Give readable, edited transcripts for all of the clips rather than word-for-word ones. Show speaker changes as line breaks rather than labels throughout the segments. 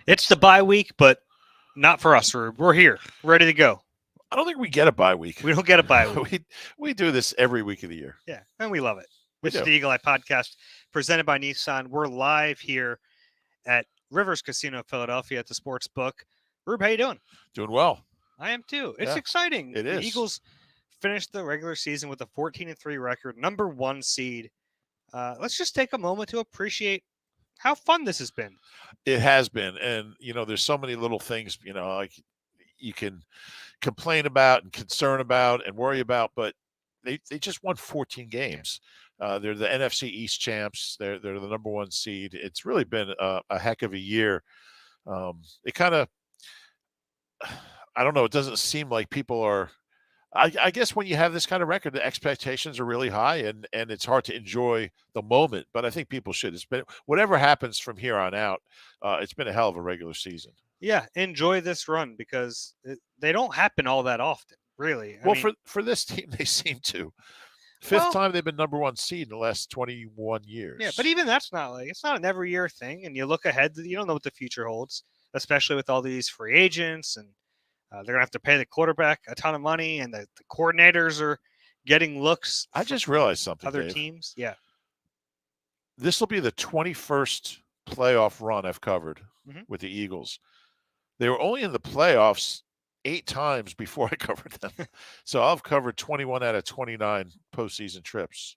It's the bye week, but not for us. We're here, ready to go.
I don't think we get a bye week.
We don't get a bye week.
we do this every week of the year.
Yeah, and we love it.
We
This is
do.
the Eagle Eye Podcast presented by Nissan. We're live here at Rivers Casino, Philadelphia at the Sports Book. Rube, how you doing?
Doing well.
I am too. It's
Yeah,
exciting.
it is.
The Eagles finished the regular season with a 14-3 record, number 1 seed. Let's just take a moment to appreciate how fun this has been.
It has been. And, there's so many little things, like you can complain about and concern about and worry about, but they just won 14 games. They're the NFC East champs. They're the number 1 seed. It's really been a heck of a year. It kind of, I don't know, it doesn't seem like people are, I guess when you have this kind of record, the expectations are really high and it's hard to enjoy the moment, but I think people should. It's been, whatever happens from here on out, it's been a hell of a regular season.
Yeah, enjoy this run because they don't happen all that often, really.
I mean, for this team, they seem to. Fifth time they've been number 1 seed in the last 21 years.
Yeah, but even that's not it's not an every year thing. And you look ahead, you don't know what the future holds, especially with all these free agents and they're going to have to pay the quarterback a ton of money, and the coordinators are getting looks.
I just realized something,
other
Dave.
teams, yeah.
This will be the 21st playoff run I've covered with the Eagles. They were only in the playoffs 8 times before I covered them. So I've covered 21 out of 29 postseason trips.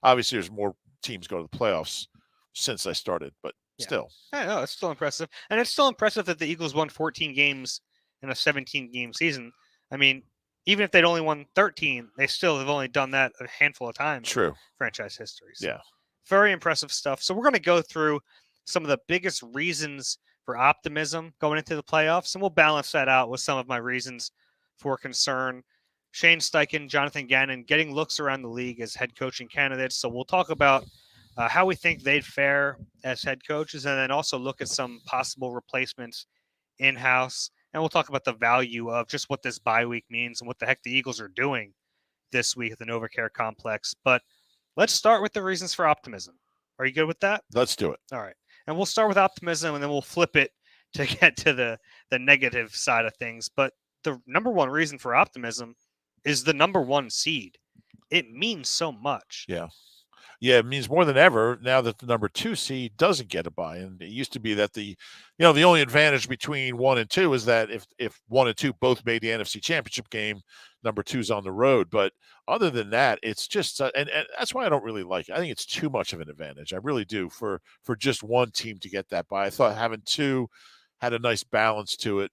Obviously, there's more teams go to the playoffs since I started, but still.
I know, it's still impressive. And it's still impressive that the Eagles won 14 games in a 17-game season. I mean, even if they'd only won 13, they still have only done that a handful of times in franchise history. So
yeah.
Very impressive stuff. So we're going to go through some of the biggest reasons for optimism going into the playoffs, and we'll balance that out with some of my reasons for concern. Shane Steichen, Jonathan Gannon getting looks around the league as head coaching candidates. So we'll talk about how we think they'd fare as head coaches, and then also look at some possible replacements in-house. And we'll talk about the value of just what this bye week means and what the heck the Eagles are doing this week at the NovaCare Complex. But let's start with the reasons for optimism. Are you good with that?
Let's do it.
All right. And we'll start with optimism, and then we'll flip it to get to the negative side of things. But the number one reason for optimism is the number 1 seed. It means so much.
Yeah. Yeah, it means more than ever now that the number 2 seed doesn't get a bye. And it used to be that the only advantage between 1 and 2 is that if 1 and 2 both made the NFC Championship game, number 2's on the road. But other than that, it's just and that's why I don't really like it. I think it's too much of an advantage. I really do for just one team to get that bye. I thought having 2 had a nice balance to it.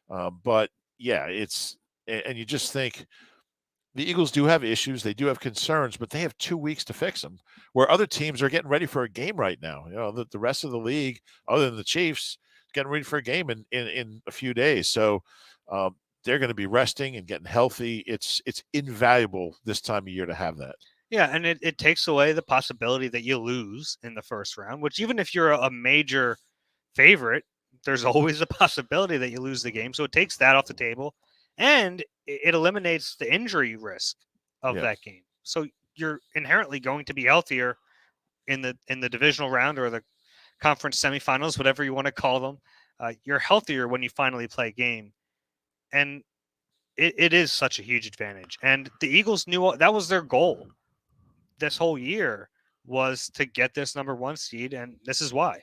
But yeah, and you just think the Eagles do have issues. They do have concerns, but they have 2 weeks to fix them, where other teams are getting ready for a game right now. The rest of the league, other than the Chiefs, getting ready for a game in a few days. So they're going to be resting and getting healthy. It's invaluable this time of year to have that.
Yeah, and it takes away the possibility that you lose in the first round, which even if you're a major favorite, there's always a possibility that you lose the game. So it takes that off the table. And it eliminates the injury risk of that game. So you're inherently going to be healthier in the divisional round or the conference semifinals, whatever you want to call them. You're healthier when you finally play a game. And it is such a huge advantage. And the Eagles knew that was their goal this whole year, was to get this number 1 seed. And this is why.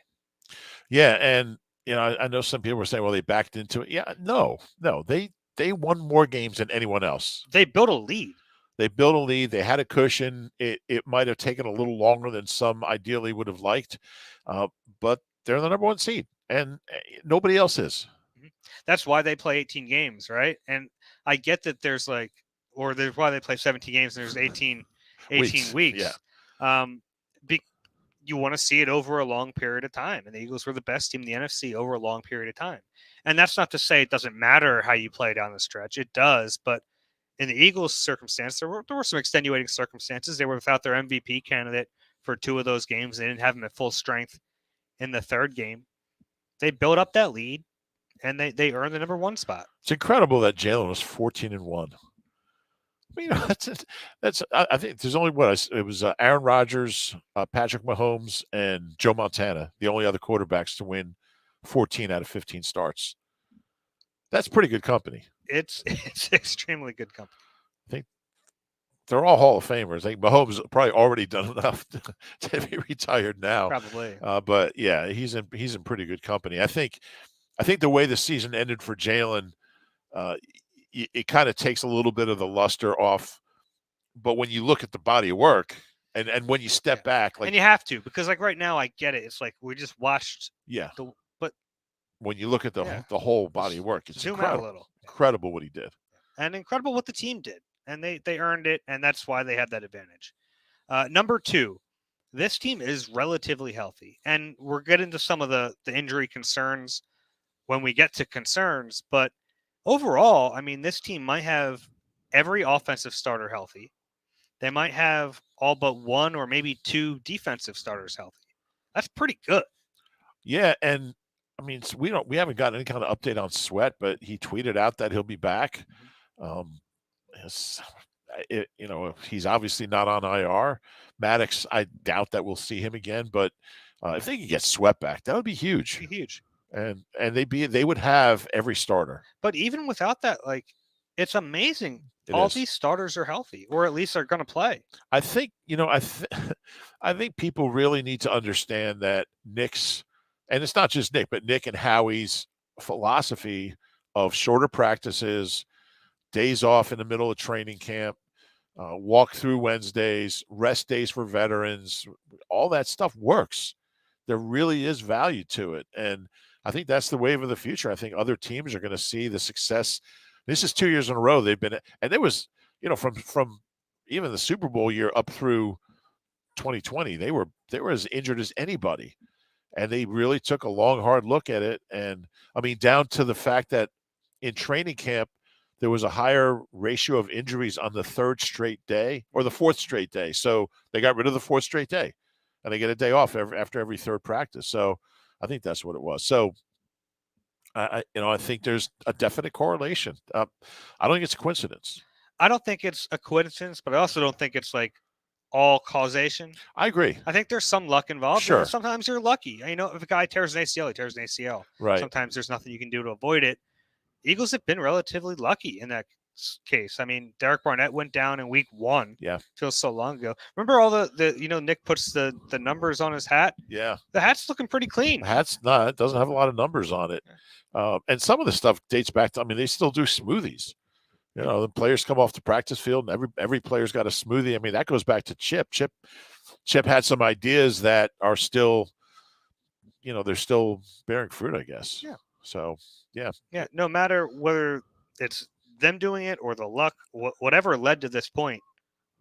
Yeah. And, I know some people were saying, well, they backed into it. Yeah, no, they won more games than anyone else.
They built a lead.
They had a cushion. It might have taken a little longer than some ideally would have liked, but they're the number 1 seed, and nobody else is.
That's why they play 18 games, right? And I get that there's there's why they play 17 games and there's 18 weeks.
Yeah.
You want to see it over a long period of time, and the Eagles were the best team in the NFC over a long period of time. And that's not to say it doesn't matter how you play down the stretch. It does, but in the Eagles' circumstance, there were some extenuating circumstances. They were without their MVP candidate for 2 of those games. They didn't have him at full strength in the third game. They built up that lead, and they earned the number 1 spot.
It's incredible that Jalen was 14-1. That's. I think there's only it was Aaron Rodgers, Patrick Mahomes, and Joe Montana, the only other quarterbacks to win 14 out of 15 starts. That's pretty good company.
It's extremely good company.
I think they're all Hall of Famers. I think Mahomes probably already done enough to be retired now.
Probably.
But yeah, he's in pretty good company. I think the way the season ended for Jalen, it kind of takes a little bit of the luster off. But when you look at the body of work and when you step back,
and you have to, because like right now I get it. It's like we just watched.
Yeah.
But
when you look at the whole body of work, it's
zoom
incredible.
out a little.
Incredible what he did.
And incredible what the team did. And they earned it, and that's why they have that advantage. Number 2, this team is relatively healthy. And we're getting to some of the injury concerns when we get to concerns. But overall, I mean, this team might have every offensive starter healthy. They might have all but 1 or maybe 2 defensive starters healthy. That's pretty good.
Yeah, and I mean, we haven't gotten any kind of update on Sweat, but he tweeted out that he'll be back. He's obviously not on IR. Maddox, I doubt that we'll see him again, but if they could get Sweat back, that would be huge.
It'd be huge.
And they would have every starter.
But even without that, like, it's amazing. These starters are healthy, or at least are going to play.
I think, I think people really need to understand that Nick's, and it's not just Nick, but Nick and Howie's philosophy of shorter practices, days off in the middle of training camp, walk through Wednesdays, rest days for veterans, all that stuff works. There really is value to it. And I think that's the wave of the future. I think other teams are going to see the success. This is 2 years in a row they've been, and there was, from even the Super Bowl year up through 2020, they were as injured as anybody. And they really took a long, hard look at it. And I mean, down to the fact that in training camp, there was a higher ratio of injuries on the 3rd straight day or the 4th straight day. So they got rid of the 4th straight day and they get a day off after every 3rd practice. So I think that's what it was. So I think there's a definite correlation. I don't think it's a coincidence.
I don't think it's a coincidence, but I also don't think it's like all causation.
I agree.
I think there's some luck involved.
Sure.
Sometimes you're lucky. If a guy tears an ACL, he tears an ACL.
Right.
Sometimes there's nothing you can do to avoid it. Eagles have been relatively lucky in that case. I mean, Derek Barnett went down in week 1.
Yeah.
Feels so long ago. Remember all the Nick puts the numbers on his hat?
Yeah.
The hat's looking pretty clean.
The hat's not. It doesn't have a lot of numbers on it. And some of the stuff dates back to, I mean, they still do smoothies. The players come off the practice field and every player's got a smoothie. I mean, that goes back to Chip. Chip had some ideas that are still, they're still bearing fruit, I guess.
Yeah.
So, yeah.
Yeah. No matter whether it's them doing it or the luck, whatever led to this point,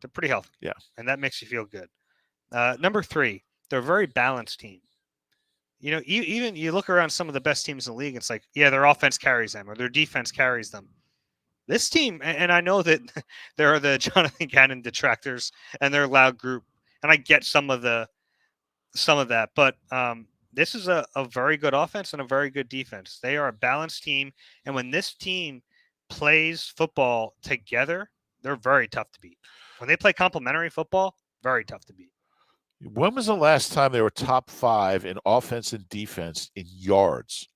they're pretty healthy.
Yeah.
And that makes you feel good. Number 3, they're a very balanced team. Even you look around some of the best teams in the league, it's like, yeah, their offense carries them or their defense carries them. This team, and I know that there are the Jonathan Gannon detractors and they're a loud group, and I get some of that, but this is a very good offense and a very good defense. They are a balanced team, and when this team plays football together, they're very tough to beat. When they play complementary football, very tough to beat.
When was the last time they were top 5 in offense and defense in yards?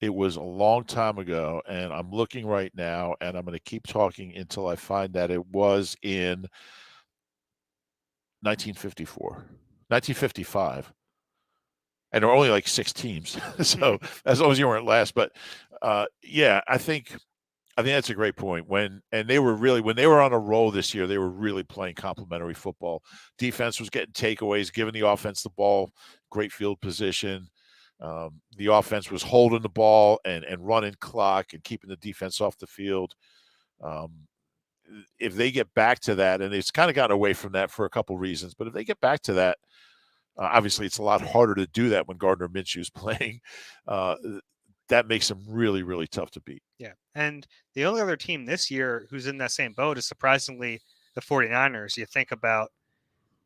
It was a long time ago, and I'm looking right now, and I'm going to keep talking until I find that it was in 1954, 1955. And there were only like 6 teams. So as long as you weren't last. But yeah, I think that's a great point. When they were on a roll this year, they were really playing complementary football. Defense was getting takeaways, giving the offense the ball, great field position. The offense was holding the ball and running clock and keeping the defense off the field. If they get back to that, and it's kind of gotten away from that for a couple reasons, but if they get back to that, obviously it's a lot harder to do that when Gardner Minshew's playing. That makes them really, really tough to beat.
Yeah. And the only other team this year who's in that same boat is surprisingly the 49ers. You think about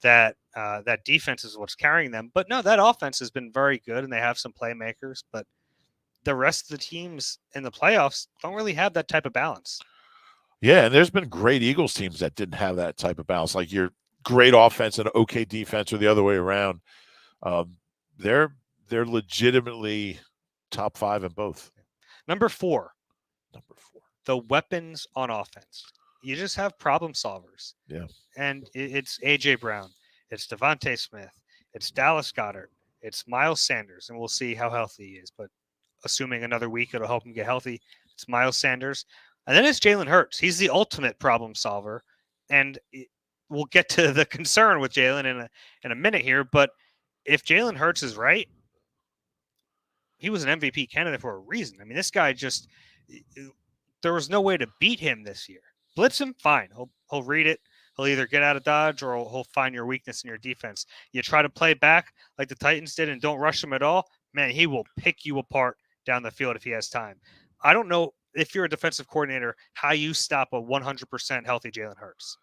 that that defense is what's carrying them. But no, that offense has been very good, and they have some playmakers. But the rest of the teams in the playoffs don't really have that type of balance.
Yeah, and there's been great Eagles teams that didn't have that type of balance, like your great offense and okay defense, or the other way around. Um, they're legitimately top 5 in both.
Number 4,
Number 4.
the weapons on offense. You just have problem solvers.
Yeah.
And it's A.J. Brown. It's Devontae Smith. It's Dallas Goedert. It's Miles Sanders. And we'll see how healthy he is. But assuming another week it'll help him get healthy, it's Miles Sanders. And then it's Jalen Hurts. He's the ultimate problem solver. And we'll get to the concern with Jalen in a minute here. But if Jalen Hurts is right, he was an MVP candidate for a reason. I mean, this guy just there was no way to beat him this year. Blitz him, fine. He'll read it. He'll either get out of dodge or he'll find your weakness in your defense. You try to play back like the Titans did and don't rush him at all, man, he will pick you apart down the field if he has time. I don't know if you're a defensive coordinator how you stop a 100% healthy Jalen Hurts.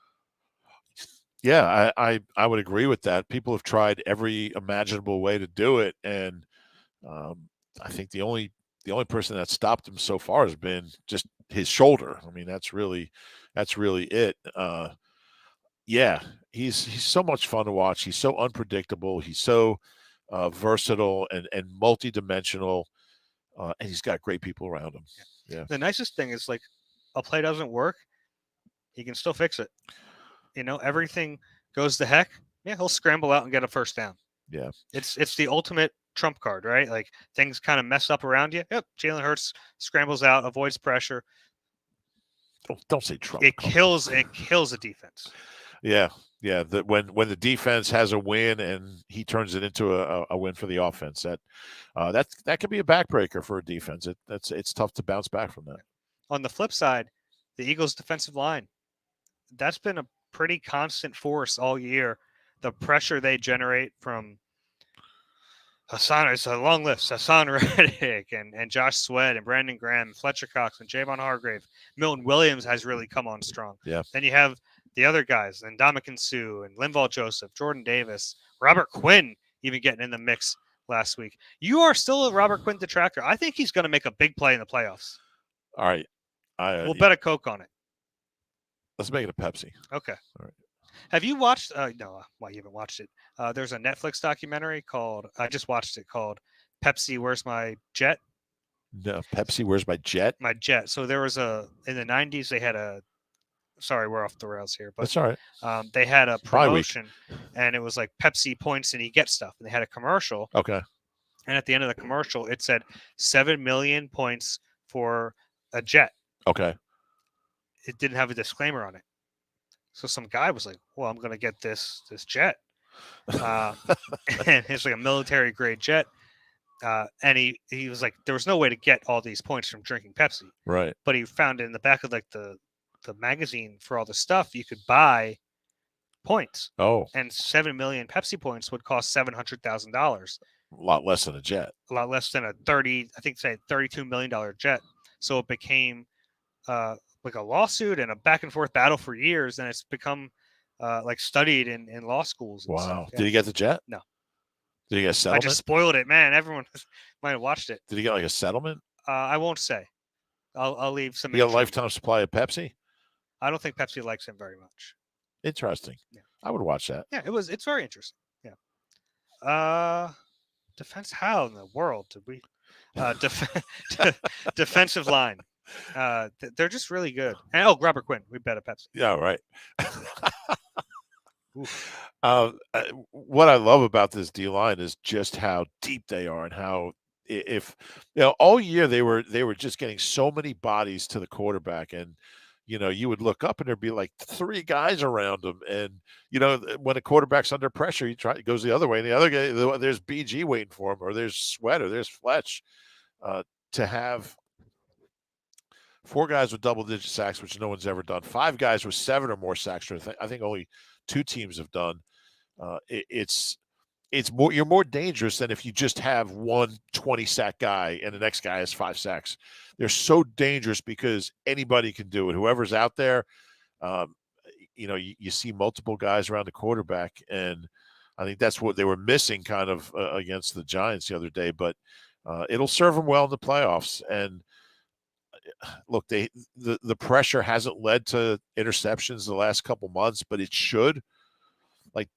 Yeah, I would agree with that. People have tried every imaginable way to do it, and I think the only person that stopped him so far has been just his shoulder. I mean, that's really it. Yeah, he's so much fun to watch. He's so unpredictable. He's so versatile and multidimensional, and he's got great people around him. Yeah.
The nicest thing is, like, a play doesn't work, he can still fix it. You know, everything goes to heck. Yeah, he'll scramble out and get a first down.
Yeah,
it's the ultimate trump card, right? Like, things kind of mess up around you. Yep, Jalen Hurts scrambles out, avoids pressure.
Don't say trump.
It kills a defense.
Yeah. When the defense has a win and he turns it into a win for the offense, that could be a backbreaker for a defense. It's tough to bounce back from that.
On the flip side, the Eagles' defensive line, that's been a pretty constant force all year. The pressure they generate from Hassan, it's a long list. Hassan Reddick and Josh Sweat and Brandon Graham, Fletcher Cox and Javon Hargrave. Milton Williams has really come on strong.
Yeah.
Then you have the other guys, and Ndamukong Suh and Linval Joseph, Jordan Davis, Robert Quinn even getting in the mix last week. You are still a Robert Quinn detractor. I think he's going to make a big play in the playoffs.
All right.
We'll bet a Coke on it.
Let's make it a Pepsi.
Okay.
All right.
Have you watched? No, well, you haven't watched it. There's a Netflix documentary called. I just watched it called Pepsi. Where's my jet?
No, Pepsi. Where's my jet?
My jet. So there was in the '90s they had a. Sorry, we're off the rails here, but
that's all right.
They had a promotion, and it was like Pepsi points and you get stuff. And they had a commercial.
Okay.
And at the end of the commercial, it said 7 million points for a jet.
Okay.
It didn't have a disclaimer on it. So some guy was like, well, I'm going to get this jet. And it's like a military grade jet. And he was like, there was no way to get all these points from drinking Pepsi.
Right.
But he found in the back of like the magazine for all the stuff, you could buy points.
Oh.
And 7 million Pepsi points would cost $700,000.
A lot less than a jet.
A lot less than $32 million jet. So it became like a lawsuit and a back and forth battle for years, and it's become like studied in law schools. And
wow.
Stuff. Yeah.
Did he get the jet?
No.
Did he get a settlement?
I just spoiled it, man. Everyone might have watched it.
Did he get like a settlement?
I won't say. I'll leave some.
He got a lifetime supply of Pepsi?
I don't think Pepsi likes him very much.
Interesting.
Yeah.
I would watch that.
Yeah, it's very interesting. Yeah. Defense. How in the world did we? Defensive line. They're just really good. And Robert Quinn. We bet a Pepsi.
Yeah, right. What I love about this D line is just how deep they are, and how all year they were just getting so many bodies to the quarterback, and you would look up and there'd be like 3 guys around him, and when a quarterback's under pressure, it goes the other way, and the other guy, there's BG waiting for him, or there's Sweat, or there's Fletch. To have 4 guys with double-digit sacks, which no one's ever done, 5 guys with 7 or more sacks, I think only 2 teams have done. It's more, you're more dangerous than if you just have one 20-sack guy and the next guy has 5 sacks. They're so dangerous because anybody can do it. Whoever's out there, you see multiple guys around the quarterback, and I think that's what they were missing kind of against the Giants the other day. But It'll serve them well in the playoffs. And look, the pressure hasn't led to interceptions the last couple months, but it should. Like,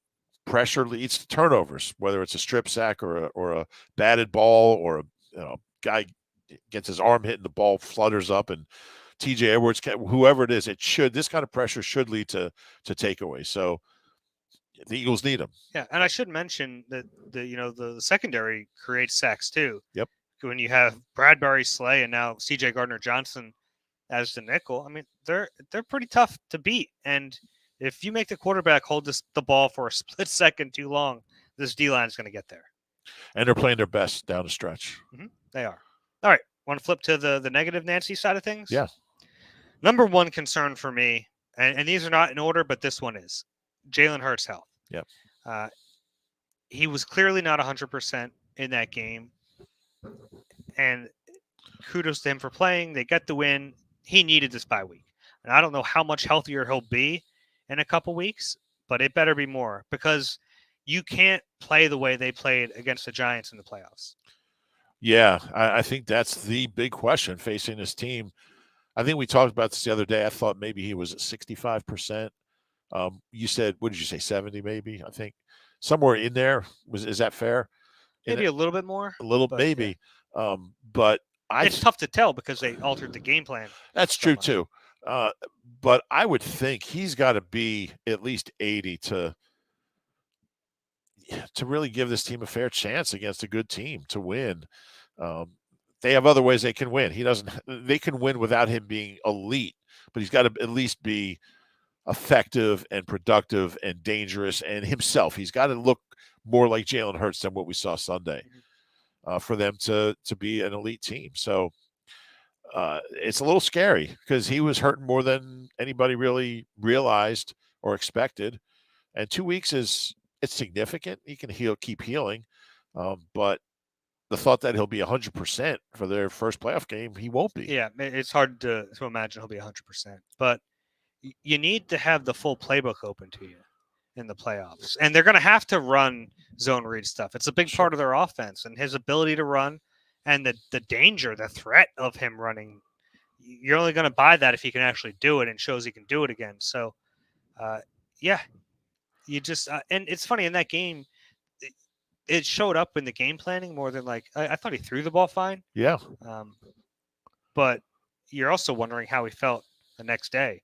pressure leads to turnovers, whether it's a strip sack or a batted ball, or a guy gets his arm hit and the ball flutters up, and TJ Edwards, whoever it is, this kind of pressure should lead to takeaways. So the Eagles need them.
Yeah, and I should mention that the secondary creates sacks too.
Yep.
When you have Bradbury, Slay, and now C.J. Gardner-Johnson as the nickel, I mean they're pretty tough to beat. And if you make the quarterback hold the ball for a split second too long, this D-line is going to get there.
And they're playing their best down the stretch.
Mm-hmm. They are. All right, want to flip to the negative Nancy side of things?
Yeah.
Number one concern for me, and these are not in order, but this one is Jalen Hurts' health.
Yep.
He was clearly not 100% in that game. And kudos to him for playing. They get the win. He needed this bye week. And I don't know how much healthier he'll be in a couple weeks, but it better be more, because you can't play the way they played against the Giants in the playoffs.
Yeah, I think that's the big question facing this team. I think we talked about this the other day. I thought maybe he was at 65%. You said, what did you say, 70 maybe? I think somewhere in there. Is that fair?
Maybe a little bit more.
A little, maybe. Yeah. But
it's tough to tell because they altered the game plan.
That's true too. But I would think he's got to be at least 80 to really give this team a fair chance against a good team to win. They have other ways they can win. They can win without him being elite, but he's got to at least be effective and productive and dangerous and himself. He's got to look more like Jalen Hurts than what we saw Sunday for them to be an elite team. So it's a little scary because he was hurting more than anybody really realized or expected. And 2 weeks it's significant. He can keep healing. But the thought that he'll be 100% for their first playoff game, he won't be.
Yeah, it's hard to imagine he'll be 100%. But you need to have the full playbook open to you in the playoffs. And they're going to have to run zone read stuff. It's a big part of their offense, and his ability to run and the danger, the threat of him running. You're only going to buy that if he can actually do it and shows he can do it again. So, yeah, you just and it's funny in that game, it showed up in the game planning more than I thought he threw the ball fine.
Yeah.
But you're also wondering how he felt the next day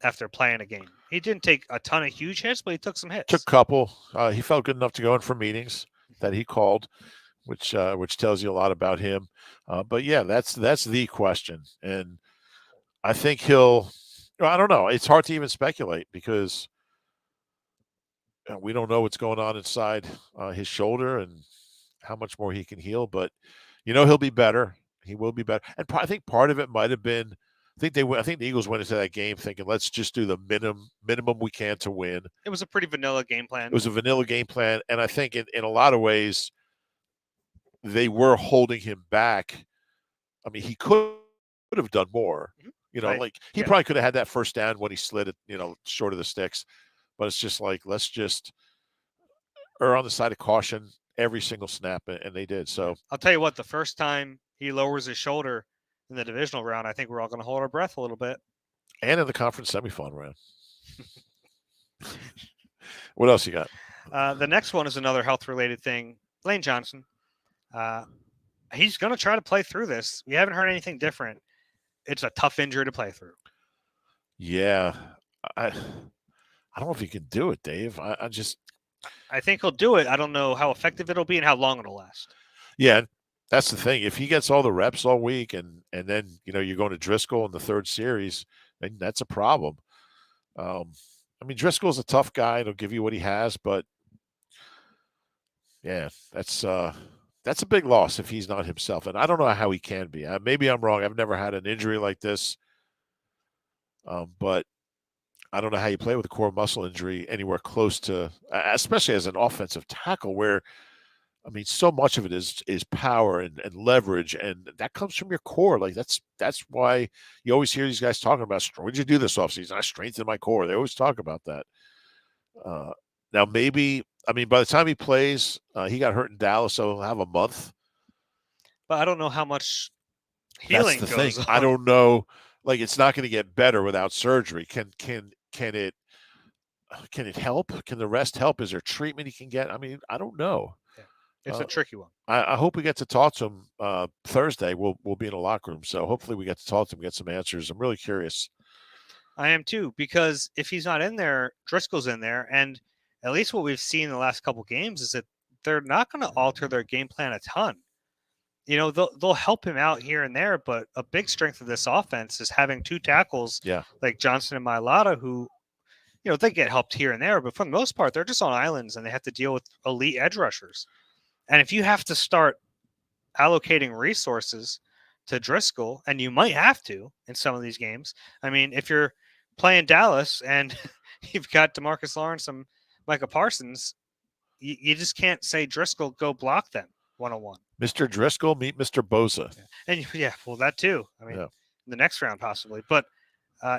after playing a game. He didn't take a ton of huge hits, but he took some hits.
Took a couple. He felt good enough to go in for meetings that he called, which tells you a lot about him. But yeah, that's the question. And I think I don't know. It's hard to even speculate because we don't know what's going on inside his shoulder and how much more he can heal. But he'll be better. He will be better. And I think part of it might have been, I think the Eagles went into that game thinking, let's just do the minimum we can to win.
It was a pretty vanilla game plan.
It was a vanilla game plan, and I think in a lot of ways they were holding him back. I mean, he could have done more.
Right.
He probably could have had that first down when he slid it, short of the sticks. But it's just let's just err on the side of caution every single snap, and they did. So
I'll tell you what, the first time he lowers his shoulder in the divisional round, I think we're all going to hold our breath a little bit.
And in the conference semifinal round. What else you got?
The next one is another health-related thing. Lane Johnson. He's going to try to play through this. We haven't heard anything different. It's a tough injury to play through.
Yeah. I don't know if he can do it, Dave. I
think he'll do it. I don't know how effective it'll be and how long it'll last.
Yeah. That's the thing. If he gets all the reps all week and then, you're going to Driscoll in the third series, then that's a problem. I mean, Driscoll's a tough guy. He'll give you what he has, but yeah, that's a big loss if he's not himself. And I don't know how he can be. Maybe I'm wrong. I've never had an injury like this. But I don't know how you play with a core muscle injury anywhere close to, especially as an offensive tackle where, I mean, so much of it is power and leverage, and that comes from your core. That's why you always hear these guys talking about, what did you do this offseason? I strengthened my core. They always talk about that. Now, maybe, I mean, by the time he plays, he got hurt in Dallas, so he'll have a month.
but I don't know how much
That's
healing
the thing.
goes
I
on.
don't know. Like, it's not going to get better without surgery. Can it help? Can the rest help? Is there treatment he can get? I mean, I don't know.
Yeah. It's a
Uh,
tricky one.
I hope we get to talk to him Thursday. We'll be in the locker room, so hopefully we get to talk to him, get some answers. I'm really curious.
I am too, because if he's not in there, Driscoll's in there, and at least what we've seen in the last couple games is that they're not going to alter their game plan a ton. They'll help him out here and there, but a big strength of this offense is having two tackles
Yeah,
like Johnson and Mailata, who they get helped here and there, but for the most part, they're just on islands and they have to deal with elite edge rushers. And if you have to start allocating resources to Driscoll, and you might have to in some of these games. I mean, if you're playing Dallas and you've got DeMarcus Lawrence and Micah Parsons, you just can't say Driscoll go block them 1-on-1.
Mr. Driscoll meet Mr. Bosa.
And yeah, well, that too. I mean,
Yeah.
the next round possibly, but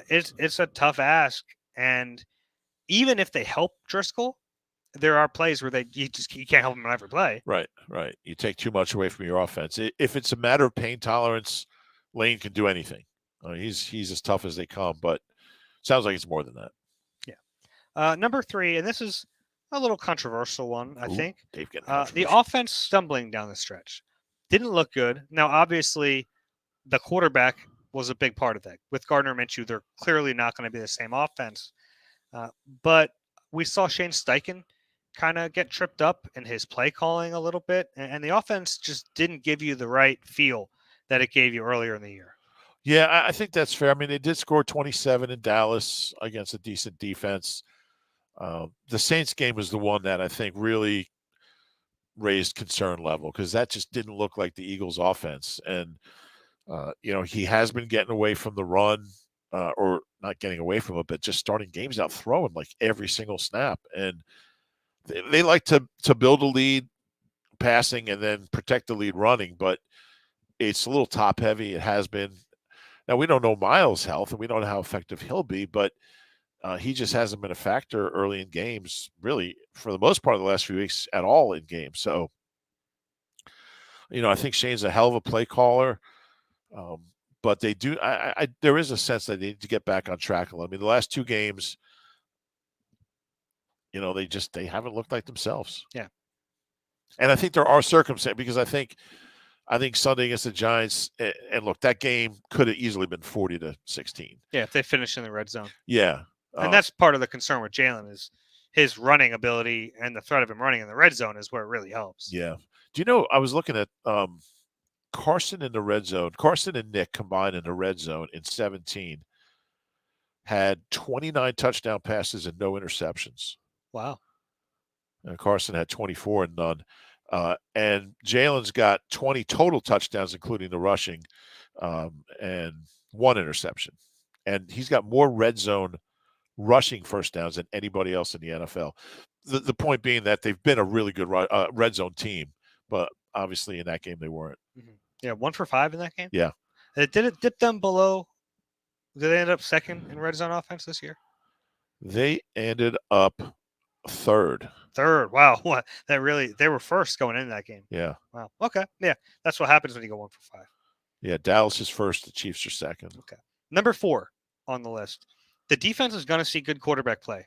it's a tough ask. And even if they help Driscoll, there are plays where you can't help him in every play.
Right. You take too much away from your offense. If it's a matter of pain tolerance, Lane can do anything. He's as tough as they come, but sounds like it's more than that.
Yeah. Number 3, and this is a little controversial one, I think.
Dave getting
the offense stumbling down the stretch didn't look good. Now, obviously, the quarterback was a big part of that. With Gardner Minshew, they're clearly not going to be the same offense. But we saw Shane Steichen kind of get tripped up in his play calling a little bit, and the offense just didn't give you the right feel that it gave you earlier in the year.
Yeah, I think that's fair. I mean, they did score 27 in Dallas against a decent defense. The Saints game was the one that I think really raised concern level because that just didn't look like the Eagles' offense. And, he has been getting away from the run, or not getting away from it, but just starting games out throwing like every single snap. And they like to build a lead passing and then protect the lead running, but it's a little top heavy. It has been. Now, we don't know Miles' health and we don't know how effective he'll be, but he just hasn't been a factor early in games, really, for the most part of the last few weeks at all in games. So, I think Shane's a hell of a play caller, but they do. There is a sense that they need to get back on track. I mean, the last 2 games, they haven't looked like themselves.
Yeah,
and I think there are circumstances because I think Sunday against the Giants, and look, that game could have easily been 40-16.
Yeah, if they finish in the red zone.
Yeah.
And that's part of the concern with Jalen is his running ability, and the threat of him running in the red zone is where it really helps.
Yeah. Do you know, I was looking at Carson in the red zone. Carson and Nick combined in the red zone in 17 had 29 touchdown passes and no interceptions.
Wow.
And Carson had 24 and none. And Jalen's got 20 total touchdowns, including the rushing, and 1 interception. And he's got more red zone rushing first downs than anybody else in the NFL. The point being that they've been a really good red zone team, but obviously in that game they weren't.
Mm-hmm. Yeah, 1 for 5 in that game.
Yeah.
Did it dip them below? Did they end up second in red zone offense this year?
They ended up third.
Wow. What? They were first going into that game.
Yeah.
Wow. Okay. Yeah. That's what happens when you go 1 for 5.
Yeah. Dallas is first. The Chiefs are second.
Okay. Number 4 on the list. The defense is going to see good quarterback play.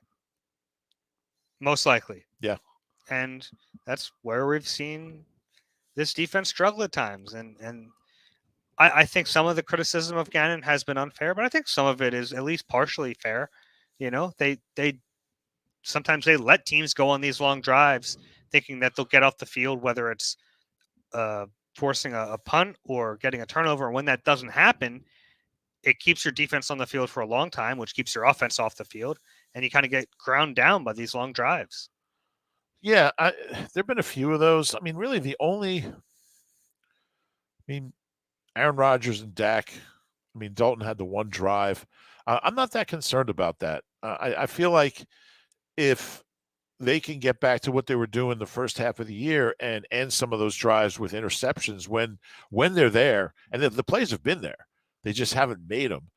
Most likely.
Yeah.
And that's where we've seen this defense struggle at times. And I think some of the criticism of Gannon has been unfair, but I think some of it is at least partially fair. They sometimes they let teams go on these long drives thinking that they'll get off the field, whether it's forcing a punt or getting a turnover. And when that doesn't happen, it keeps your defense on the field for a long time, which keeps your offense off the field, and you kind of get ground down by these long drives.
Yeah, there have been a few of those. I mean, really Aaron Rodgers and Dak, Dalton had the one drive. I'm not that concerned about that. I feel like if they can get back to what they were doing the first half of the year and end some of those drives with interceptions when they're there, and the plays have been there, they just haven't made them.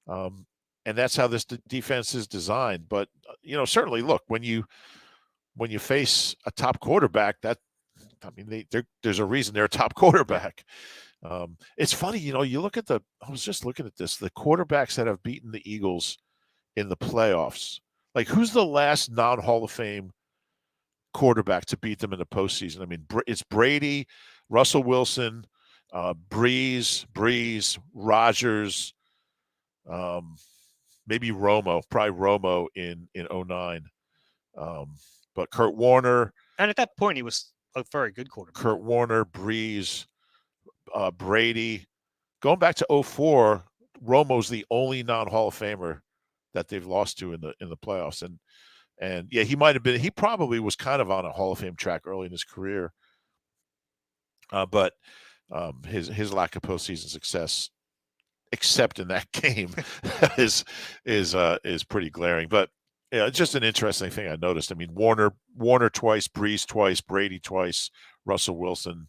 And that's how this defense is designed. But, certainly, look, when you face a top quarterback, I mean, there's a reason they're a top quarterback. It's funny, you look at I was just looking at this, the quarterbacks that have beaten the Eagles in the playoffs. Like, who's the last non-Hall of Fame quarterback to beat them in the postseason? I mean, it's Brady, Russell Wilson, Breeze, Rodgers, maybe Romo, probably Romo in 09. But Kurt Warner.
And at that point, he was a very good quarterback.
Kurt Warner, Breeze, Brady. Going back to 04, Romo's the only non-Hall of Famer that they've lost to in the playoffs. And yeah, he probably was kind of on a Hall of Fame track early in his career. But his lack of postseason success, except in that game, is pretty glaring. But yeah, it's just an interesting thing I noticed. I mean, Warner twice, Breeze twice, Brady twice, Russell Wilson.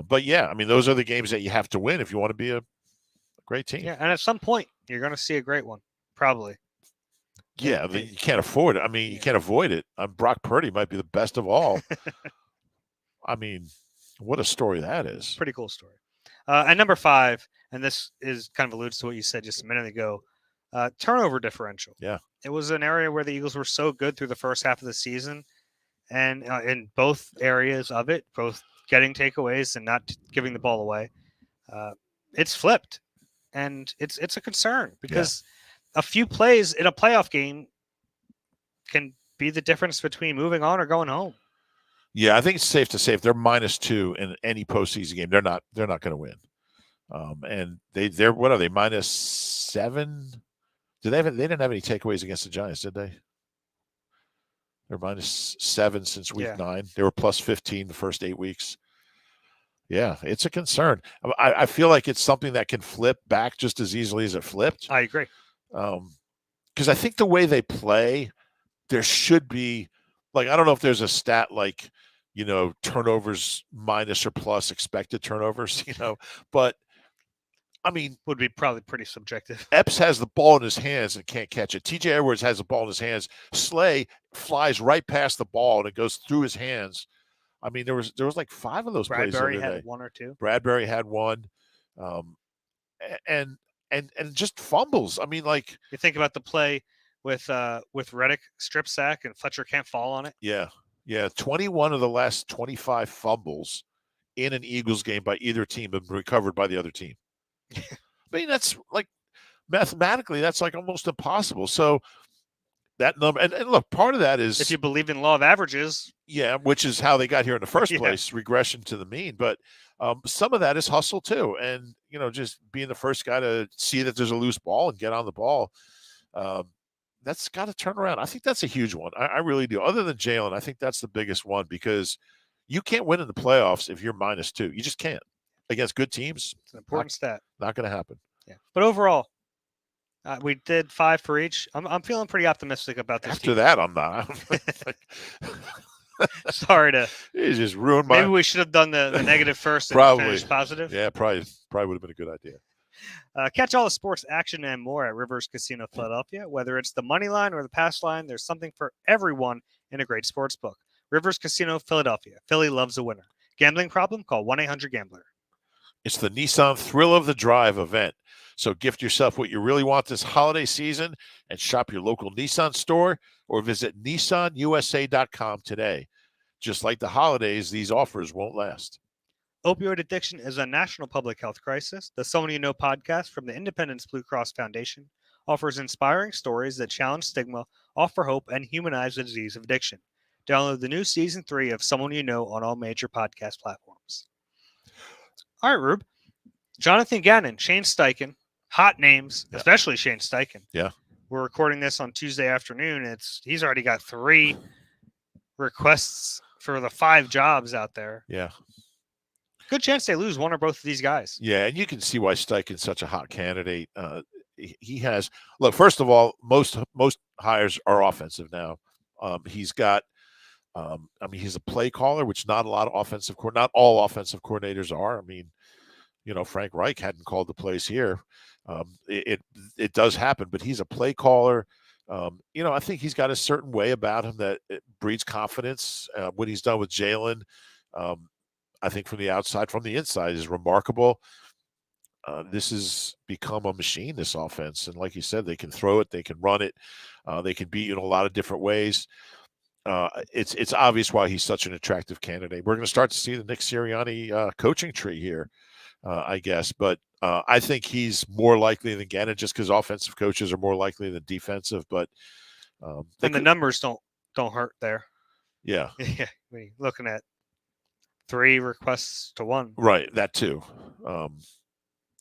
But yeah, I mean, those are the games that you have to win if you want to be a great team.
Yeah, and at some point, you're going to see a great one, probably.
Yeah, you can't afford it. I mean, you can't avoid it. Brock Purdy might be the best of all. I mean, what a story that is.
Pretty cool story. And number 5, and this is kind of alludes to what you said just a minute ago, turnover differential.
Yeah.
It was an area where the Eagles were so good through the first half of the season, and in both areas of it, both getting takeaways and not giving the ball away, it's flipped, and it's a concern because a few plays in a playoff game can be the difference between moving on or going home.
Yeah, I think it's safe to say if they're -2 in any postseason game, they're not going to win. And they're what are they, -7? They didn't have any takeaways against the Giants, did they? They're -7 since week 9. They were +15 the first 8 weeks. Yeah, it's a concern. I feel like it's something that can flip back just as easily as it flipped.
I agree.
Because I think the way they play, there should be, like, I don't know if there's a stat like, turnovers minus or plus expected turnovers, but I mean,
would be probably pretty subjective.
Epps has the ball in his hands and can't catch it. TJ Edwards has the ball in his hands. Slay flies right past the ball and it goes through his hands. I mean, there was like 5 of those plays.
Bradbury had 1 or 2.
Bradbury had 1, and just fumbles. I mean, like,
you think about the play with Reddick strip sack and Fletcher can't fall on it.
Yeah. 21 of the last 25 fumbles in an Eagles game by either team have been recovered by the other team. I mean, that's like mathematically, that's like almost impossible. So that number, and look, part of that is
if you believe in law of averages.
Yeah, which is how they got here in the first place, regression to the mean. But some of that is hustle too, and just being the first guy to see that there's a loose ball and get on the ball. That's got to turn around. I think that's a huge one. I really do. Other than Jalen, I think that's the biggest one because you can't win in the playoffs if you're -2. You just can't against good teams.
It's an important stat.
Not going to happen.
Yeah, but overall, we did 5 for each. I'm feeling pretty optimistic about this.
After that, I'm not.
Sorry to.
You just ruined my.
Maybe we should have done the negative first and finished positive.
Yeah, probably would have been a good idea.
Catch all the sports action and more at Rivers Casino Philadelphia. Whether it's the money line or the pass line, there's something for everyone in a great sports book. Rivers Casino Philadelphia. Philly loves a winner. Gambling problem? Call 1-800-GAMBLER.
It's the Nissan Thrill of the Drive event. So gift yourself what you really want this holiday season and shop your local Nissan store or visit nissanusa.com today. Just like the holidays, these offers won't last.
Opioid addiction is a national public health crisis. The Someone You Know podcast from the Independence Blue Cross Foundation offers inspiring stories that challenge stigma, offer hope, and humanize the disease of addiction. Download the new Season 3 of Someone You Know on all major podcast platforms. All right, Rube. Jonathan Gannon, Shane Steichen, hot names, especially Shane Steichen.
Yeah.
We're recording this on Tuesday afternoon. He's already got 3 requests for the 5 jobs out there.
Yeah.
Good chance they lose one or both of these guys.
Yeah, and you can see why Steichen's such a hot candidate. He has look. First of all, most hires are offensive now. He's got. He's a play caller, which not all offensive coordinators are. I mean, Frank Reich hadn't called the plays here. It does happen, but he's a play caller. I think he's got a certain way about him that it breeds confidence. What he's done with Jalen. I think from the outside, from the inside, is remarkable. This has become a machine, this offense. And like you said, they can throw it, they can run it, they can beat you in a lot of different ways. It's obvious why he's such an attractive candidate. We're going to start to see the Nick Sirianni coaching tree here, I guess. But I think he's more likely than Gannon, just because offensive coaches are more likely than defensive. But
and the numbers don't hurt there.
Yeah,
yeah. Looking at 3 requests to 1,
right? That too.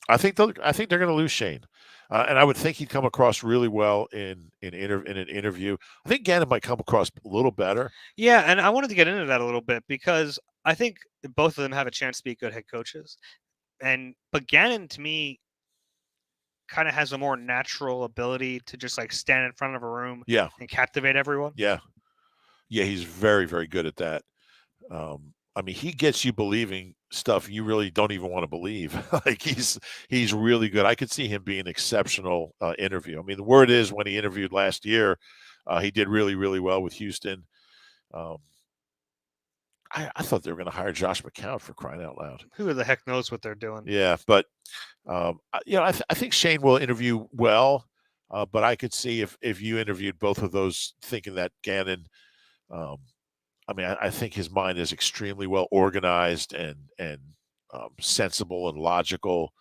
I think they're going to lose Shane, and I would think he'd come across really well in an interview. I think Gannon might come across a little better.
Yeah, and I wanted to get into that a little bit because I think both of them have a chance to be good head coaches, but Gannon to me kind of has a more natural ability to just like stand in front of a room,
yeah,
and captivate everyone.
Yeah, he's very, very good at that. I mean, he gets you believing stuff you really don't even want to believe. Like he's really good. I could see him being an exceptional interview. I mean, the word is when he interviewed last year, he did really, really well with Houston. I thought they were going to hire Josh McCown, for crying out loud.
Who the heck knows what they're doing?
Yeah, but I think Shane will interview well, but I could see if you interviewed both of those, thinking that Gannon. I mean, I think his mind is extremely well organized and sensible and logical.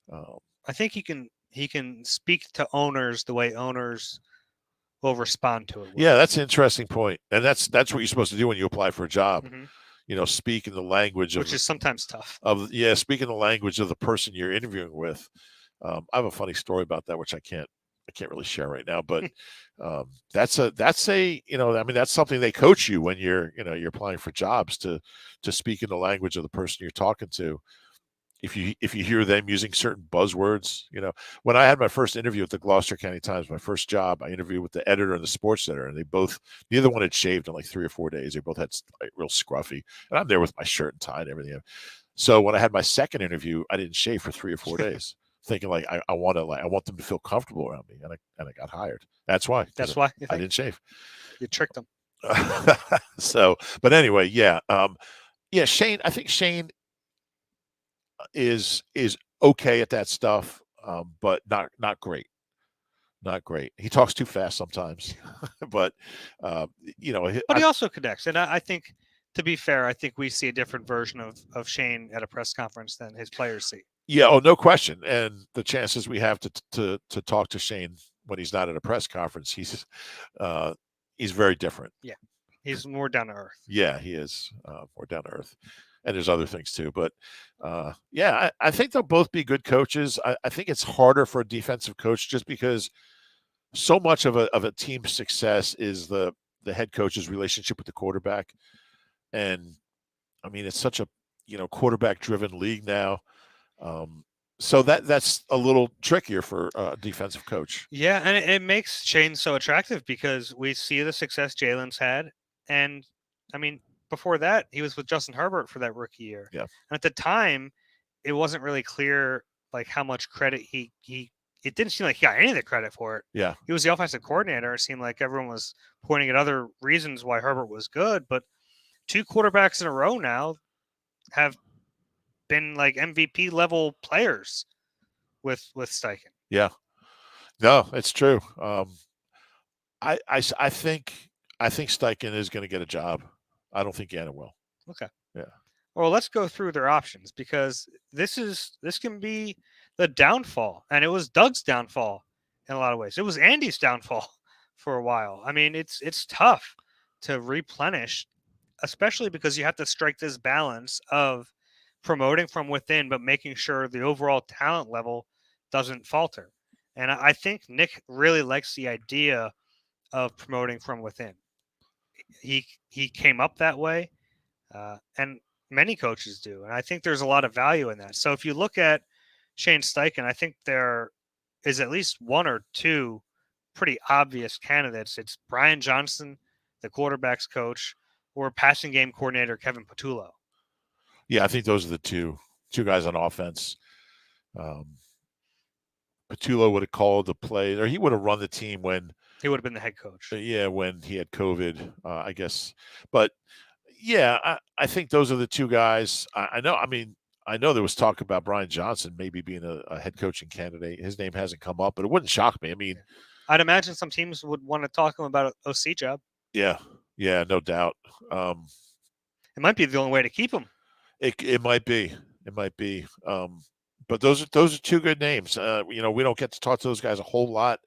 I think he can speak to owners the way owners will respond to it.
Yeah, that's an interesting point, and that's what you're supposed to do when you apply for a job.
Mm-hmm.
Speak in the language
which is sometimes tough.
Speak in the language of the person you're interviewing with. I have a funny story about that, which I can't really share right now, but that's something they coach you when you're applying for jobs, to speak in the language of the person you're talking to. If you hear them using certain buzzwords, when I had my first interview at the Gloucester County Times, my first job, I interviewed with the editor and the sports editor, and neither one had shaved in like 3 or 4 days. They both had like real scruffy, and I'm there with my shirt and tie and everything. So when I had my second interview, I didn't shave for 3 or 4 days. Thinking like I want them to feel comfortable around me, and I got hired. That's why. I didn't shave.
You tricked them.
So, but anyway, yeah, Shane. I think Shane is okay at that stuff, but not great. Not great. He talks too fast sometimes, but
But he also connects, and I think, to be fair, I think we see a different version of Shane at a press conference than his players see.
Yeah, no question. And the chances we have to talk to Shane when he's not at a press conference, he's very different.
Yeah, he's more down to earth.
Yeah, he is more down to earth. And there's other things too, but I think they'll both be good coaches. I think it's harder for a defensive coach, just because so much of a team's success is the head coach's relationship with the quarterback, and I mean, it's such a quarterback driven league now. So that's a little trickier for a defensive coach.
Yeah, and it makes Shane so attractive because we see the success Jalen's had, and I mean, before that, he was with Justin Herbert for that rookie year.
Yeah,
and at the time, it wasn't really clear like how much credit he. It didn't seem like he got any of the credit for it.
Yeah,
he was the offensive coordinator. It seemed like everyone was pointing at other reasons why Herbert was good, but 2 quarterbacks in a row now have been like MVP level players with Steichen.
Yeah, no, it's true. I think Steichen is going to get a job. I don't think Gannon will.
Okay.
Yeah.
Well, let's go through their options, because this can be the downfall, and it was Doug's downfall in a lot of ways. It was Andy's downfall for a while. I mean, it's tough to replenish, especially because you have to strike this balance of promoting from within, but making sure the overall talent level doesn't falter. And I think Nick really likes the idea of promoting from within. He came up that way, and many coaches do. And I think there's a lot of value in that. So if you look at Shane Steichen, I think there is at least 1 or 2 pretty obvious candidates. It's Brian Johnson, the quarterback's coach, or passing game coordinator Kevin Patullo.
Yeah, I think those are the two guys on offense. Patullo would have called the play, or he would have run the team when
he would have been the head coach.
Yeah, when he had COVID, I guess. But Yeah, I think those are the two guys. I know. I mean, I know there was talk about Brian Johnson maybe being a head coaching candidate. His name hasn't come up, but it wouldn't shock me. I mean,
I'd imagine some teams would want to talk to him about an OC job.
yeah, yeah, no doubt. Um,
It might be the only way to keep him.
it might be. It might be. But those are two good names. You know, we don't get to talk to those guys a whole lot.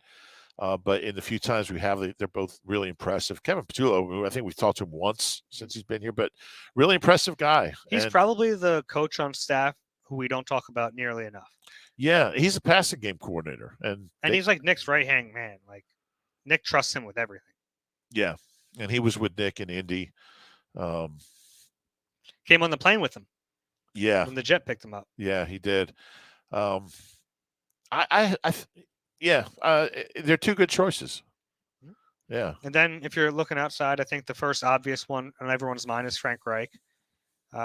But in the few times we have, they're both really impressive. Kevin Patullo, I think we've talked to him once since he's been here, but really impressive guy.
He's probably the coach on staff who we don't talk about nearly enough.
Yeah, he's a passing game coordinator, and
he's like Nick's right-hand man. Like Nick trusts him with everything.
Yeah, and he was with Nick in Indy.
Came on the plane with him.
Yeah,
when the jet picked him up.
Yeah, he did. They're two good choices. Yeah.
And then if you're looking outside, I think the first obvious one on everyone's mind is Frank Reich.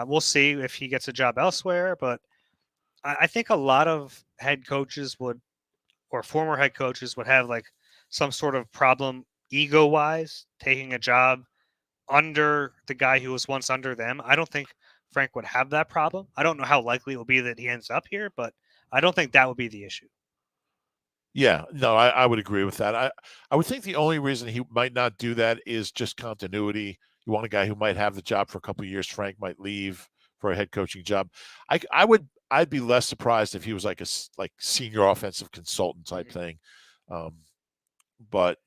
We'll see if he gets a job elsewhere, but I think a lot of head coaches would, or former head coaches would have like some sort of problem ego-wise taking a job under the guy who was once under them. I don't think Frank would have that problem. I don't know how likely it will be that he ends up here, but I don't think that would be the issue.
Yeah, no, I would agree with that. I would think the only reason he might not do that is just continuity. You want a guy who might have the job for a couple of years. Frank might leave for a head coaching job. I'd be less surprised if he was like a senior offensive consultant type thing. But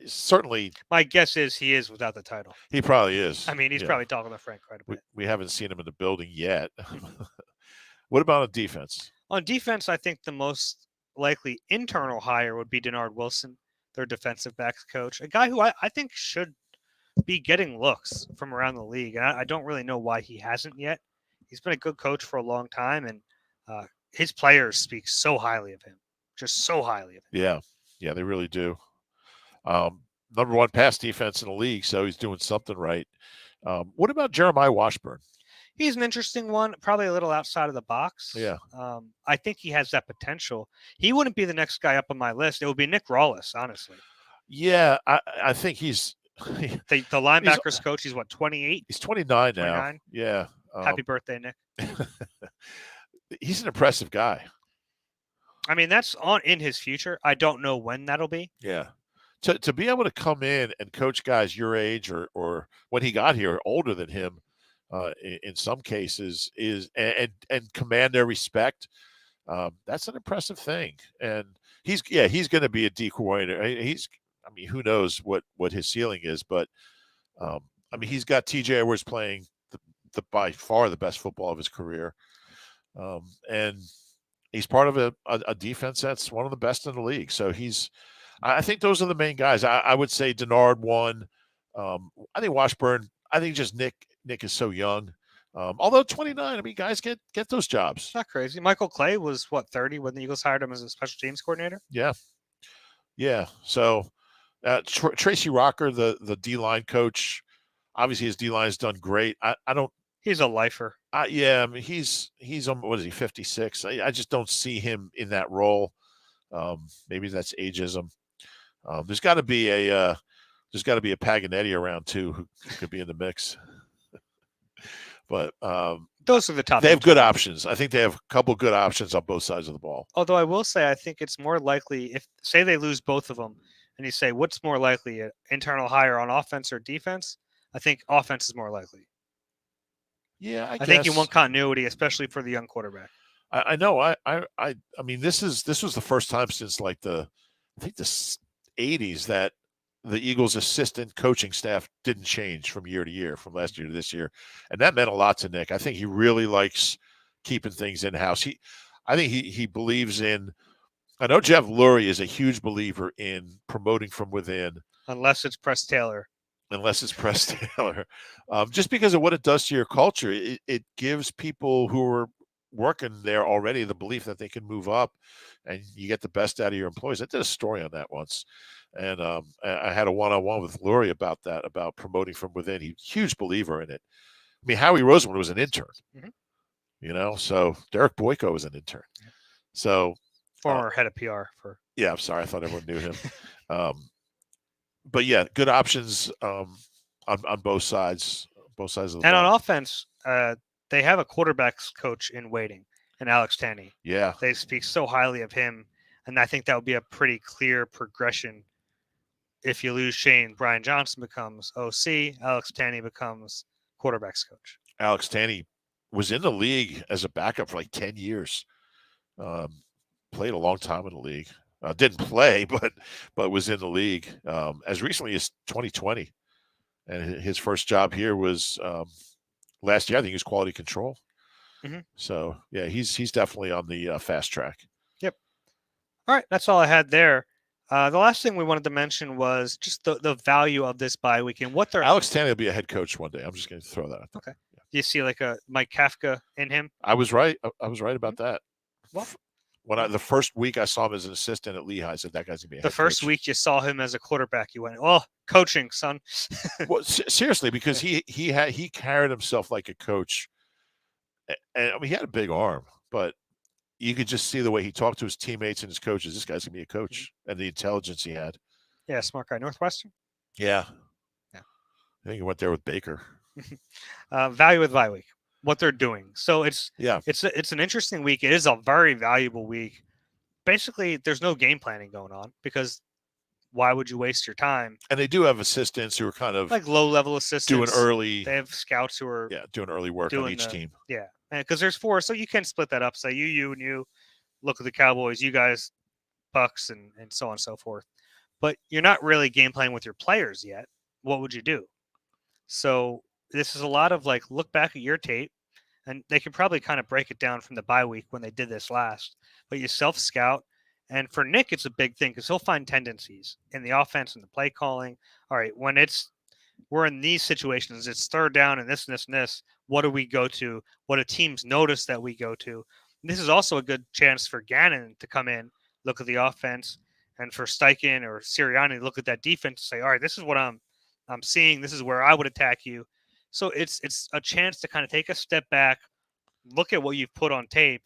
certainly,
my guess is he is without the title.
He probably is.
I mean, he's probably talking to Frank quite a bit.
We haven't seen him in the building yet. What about on defense?
On defense, I think the most likely internal hire would be Denard Wilson, their defensive backs coach, a guy who I think should be getting looks from around the league. And I don't really know why he hasn't yet. He's been a good coach for a long time, and his players speak so highly of him, just so highly of him.
Yeah, they really do. Number one pass defense in the league, so he's doing something right. What about Jeremiah Washburn?
He's an interesting one, probably a little outside of the box.
Yeah.
I think he has that potential. He wouldn't be the next guy up on my list. It would be Nick Rawlis, honestly.
Yeah, I think he's
the linebackers coach. He's what, 28?
He's 29 now. 29? Yeah.
Happy birthday, Nick.
He's an impressive guy.
I mean, that's in his future. I don't know when that'll be.
Yeah. To be able to come in and coach guys your age or when he got here, older than him, in some cases, is and command their respect. That's an impressive thing, and he's going to be a D coordinator. I mean, who knows what his ceiling is, but I mean, he's got T.J. Edwards playing the by far the best football of his career, and he's part of a defense that's one of the best in the league. So I think those are the main guys. I would say Denard one. I think Washburn. I think just Nick is so young. Although 29, I mean, guys get those jobs.
It's not crazy. Michael Clay was, 30 when the Eagles hired him as a special teams coordinator?
Yeah. So Tracy Rocker, the D-line coach, obviously his D-line has done great. I don't.
He's a lifer.
I mean, he's what is he, 56? I just don't see him in that role. Maybe that's ageism. There's got to be a Paganetti around too who could be in the mix. But
those are the top.
They have good options. I think they have a couple good options on both sides of the ball.
Although I will say, I think it's more likely if, say, they lose both of them, and you say what's more likely, an internal hire on offense or defense? I think offense is more likely.
Yeah, I
think you want continuity, especially for the young quarterback.
I know. I mean, this was the first time since like the 80s that the Eagles' assistant coaching staff didn't change from year to year, from last year to this year, and that meant a lot to Nick. I think he really likes keeping things in house. I think he believes in. I know Jeff Lurie is a huge believer in promoting from within,
unless it's Press Taylor.
Just because of what it does to your culture, it gives people who are working there already the belief that they can move up, and you get the best out of your employees. I did a story on that once, and I had a one-on-one with Lurie about that, about promoting from within. He's a huge believer in it. I mean, Howie Roseman was an intern, so Derek Boyko was an intern. So
former head of PR for.
Yeah, I'm sorry, I thought everyone knew him. But yeah, good options on both sides. both sides of the
And
ball.
on offense, they have a quarterbacks coach in waiting, and Alex Tanney.
Yeah,
They speak so highly of him, and I think that would be a pretty clear progression. If you lose Shane, Brian Johnson becomes OC, Alex Tanney becomes quarterbacks coach.
Alex Tanney was in the league as a backup for like 10 years. Played a long time in the league. Didn't play, but was in the league as recently as 2020. And his first job here was last year. I think he was quality control.
Mhm.
So yeah, he's definitely on the fast track.
Yep. All right, that's all I had there. The last thing we wanted to mention was just the value of this bye week and what they're.
Alex Tanney will be a head coach one day. I'm just going to throw that out there.
Okay. Do you see like a Mike Kafka in him?
I was right. I was right about that.
Well,
When the first week I saw him as an assistant at Lehigh, I said that guy's gonna be a
the
head
first
coach.
week you saw him as a quarterback, you went, "Oh, coaching, son."
Well, seriously, because he carried himself like a coach, and I mean he had a big arm, but you could just see the way he talked to his teammates and his coaches. This guy's gonna be a coach, and the intelligence he had.
Yeah, smart guy. Northwestern.
Yeah,
Yeah.
I think he went there with Baker.
Value with bye week. What they're doing. So it's
Yeah,
it's an interesting week. It is a very valuable week. Basically, there's no game planning going on because why would you waste your time?
and they do have assistants who are kind of
Like low-level assistants.
doing early.
They have scouts who are
doing early work on each team.
Yeah, because there's 4, so you can split that up. Say you, and you. Look at the Cowboys. You guys, Bucks, and so on and so forth. But you're not really game playing with your players yet. What would you do? So this is a lot of like look back at your tape, and they could probably kind of break it down from the bye week when they did this last. But you self scout, and for Nick, it's a big thing because he'll find tendencies in the offense and the play calling. All right, when we're in these situations, it's third down and this and this and this. What do we go to? What do teams notice that we go to? And this is also a good chance for Gannon to come in, look at the offense, and for Steichen or Sirianni, look at that defense and say, all right, this is what I'm seeing. This is where I would attack you. So it's a chance to kind of take a step back, look at what you've put on tape,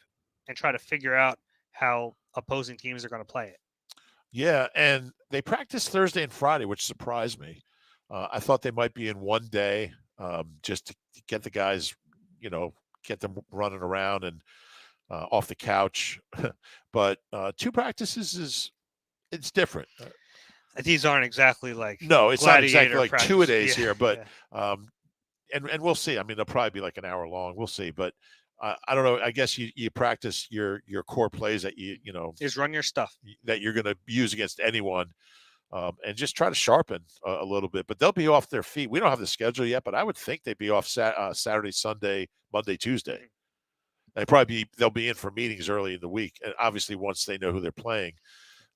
and try to figure out how opposing teams are going to play it.
Yeah, and they practiced Thursday and Friday, which surprised me. I thought they might be in one day just to get the guys, get them running around and off the couch. But 2 practices it's different.
These aren't exactly like
No, it's not exactly like
practice.
2-a-days here, but
yeah.
And we'll see. I mean, they'll probably be like an hour long. We'll see, but I don't know. I guess you practice your core plays that
is run your stuff
that you're going to use against anyone. And just try to sharpen a little bit. But they'll be off their feet. We don't have the schedule yet, but I would think they'd be off Saturday, Sunday, Monday, Tuesday. They'll be in for meetings early in the week, and obviously once they know who they're playing.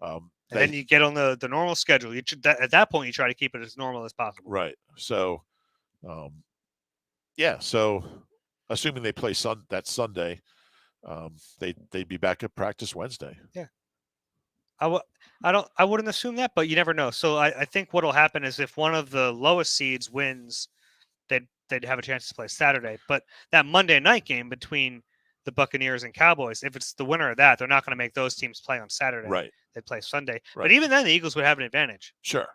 And then you get on the normal schedule. At that point, you try to keep it as normal as possible.
Right. So, So, assuming they play that Sunday, they'd be back at practice Wednesday.
Yeah. I wouldn't assume that, but you never know. So I think what'll happen is if one of the lowest seeds wins, they'd have a chance to play Saturday. But that Monday night game between the Buccaneers and Cowboys, if it's the winner of that, they're not going to make those teams play on Saturday.
Right.
They play Sunday.
Right.
But even then, the Eagles would have an advantage.
Sure.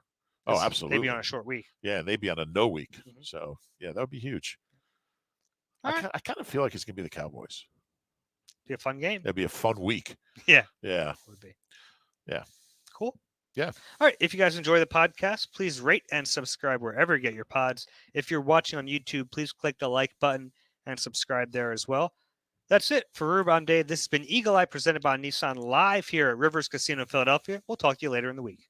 Oh, absolutely.
They'd be on a short week.
Yeah, they'd be on a no week.
Mm-hmm.
So, yeah, that would be huge.
I
kind of feel like it's going to be the Cowboys.
Be a fun game.
That'd be a fun week.
Yeah.
Yeah.
Would be.
Yeah.
Cool.
Yeah.
All right. If you guys enjoy the podcast, please rate and subscribe wherever you get your pods. If you're watching on YouTube, please click the like button and subscribe there as well. That's it for Reuben Day. This has been Eagle Eye presented by Nissan live here at Rivers Casino, Philadelphia. We'll talk to you later in the week.